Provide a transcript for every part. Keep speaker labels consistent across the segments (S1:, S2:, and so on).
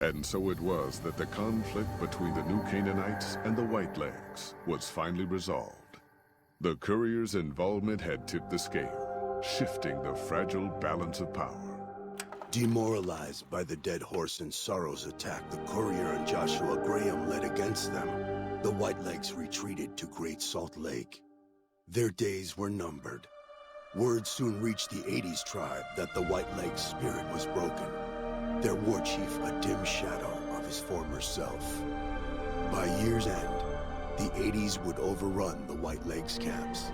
S1: And so it was that the conflict between the New Canaanites and the Whitelegs was finally resolved. The courier's involvement had tipped the scale, shifting the fragile balance of power.
S2: Demoralized by the Dead Horse and Sorrow's attack the courier and Joshua Graham led against them, the Whitelegs retreated to Great Salt Lake. Their days were numbered. Word soon reached the 80s tribe that the Whitelegs' spirit was broken, their war chief a dim shadow of his former self. By year's end, the 80s would overrun the Whitelegs' camps,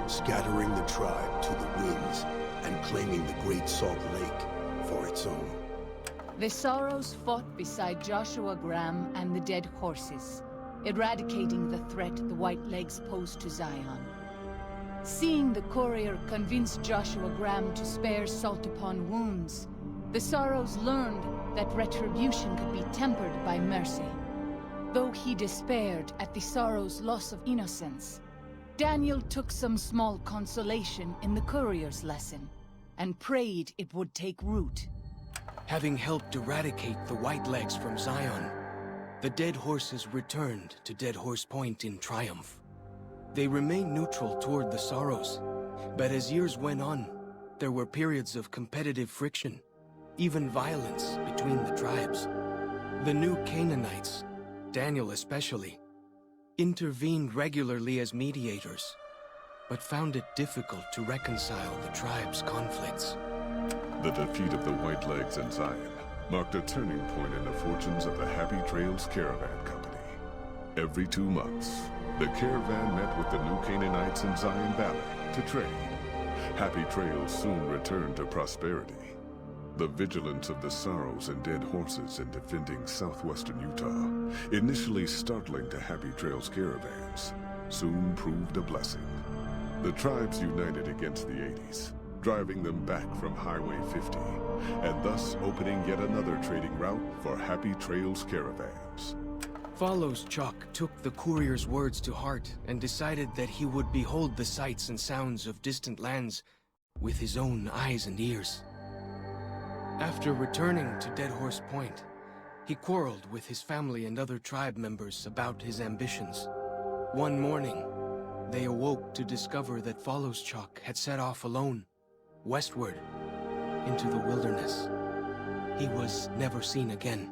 S2: scattering the tribe to the winds and claiming the Great Salt Lake for its own.
S3: The Sorrows fought beside Joshua Graham and the Dead Horses, eradicating the threat the Whitelegs posed to Zion. Seeing the courier convince Joshua Graham to spare salt upon wounds, the Sorrows learned that retribution could be tempered by mercy. Though he despaired at the Sorrows' loss of innocence, Daniel took some small consolation in the courier's lesson, and prayed it would take root.
S4: Having helped eradicate the Whitelegs from Zion, the Dead Horses returned to Dead Horse Point in triumph. They remained neutral toward the Sorrows, but as years went on, there were periods of competitive friction, even violence between the tribes. The New Canaanites, Daniel especially, intervened regularly as mediators, but found it difficult to reconcile the tribe's conflicts.
S1: The defeat of the Whitelegs in Zion marked a turning point in the fortunes of the Happy Trails Caravan Company. Every 2 months, the caravan met with the New Canaanites in Zion Valley to trade. Happy Trails soon returned to prosperity. The vigilance of the Sorrows and Dead Horses in defending southwestern Utah, initially startling to Happy Trails caravans, soon proved a blessing. The tribes united against the 80s, driving them back from Highway 50, and thus opening yet another trading route for Happy Trails caravans.
S4: Follows Chuck took the courier's words to heart and decided that he would behold the sights and sounds of distant lands with his own eyes and ears. After returning to Dead Horse Point, he quarreled with his family and other tribe members about his ambitions. One morning, they awoke to discover that Follows Chuck had set off alone, westward, into the wilderness. He was never seen again.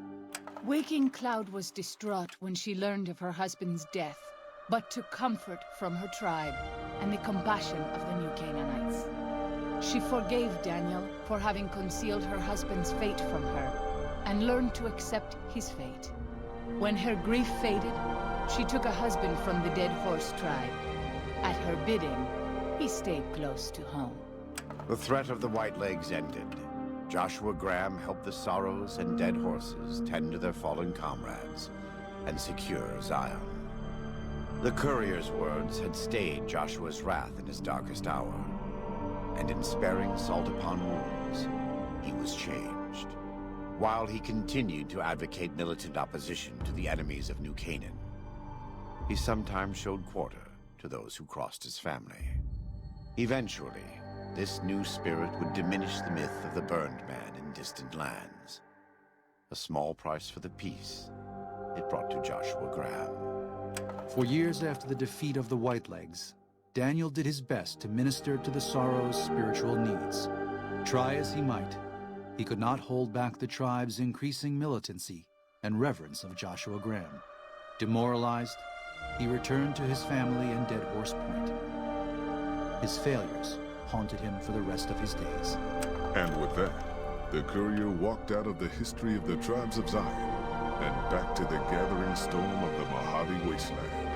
S3: Waking Cloud was distraught when she learned of her husband's death, but took comfort from her tribe and the compassion of the New Canaanites. She forgave Daniel for having concealed her husband's fate from her, and learned to accept his fate. When her grief faded, she took a husband from the Dead Horse tribe. At her bidding, he stayed close to home.
S5: The threat of the Whitelegs ended. Joshua Graham helped the Sorrows and Dead Horses tend to their fallen comrades and secure Zion. The courier's words had stayed Joshua's wrath in his darkest hour, and in sparing salt upon wounds, he was changed. While he continued to advocate militant opposition to the enemies of New Canaan, he sometimes showed quarter to those who crossed his family. Eventually, this new spirit would diminish the myth of the burned man in distant lands. A small price for the peace it brought to Joshua Graham.
S6: For years after the defeat of the Whitelegs, Daniel did his best to minister to the Sorrows' spiritual needs. Try as he might, he could not hold back the tribe's increasing militancy and reverence of Joshua Graham. Demoralized, he returned to his family in Dead Horse Point. His failures haunted him for the rest of his days.
S1: And with that, the courier walked out of the history of the tribes of Zion and back to the gathering storm of the Mojave Wasteland.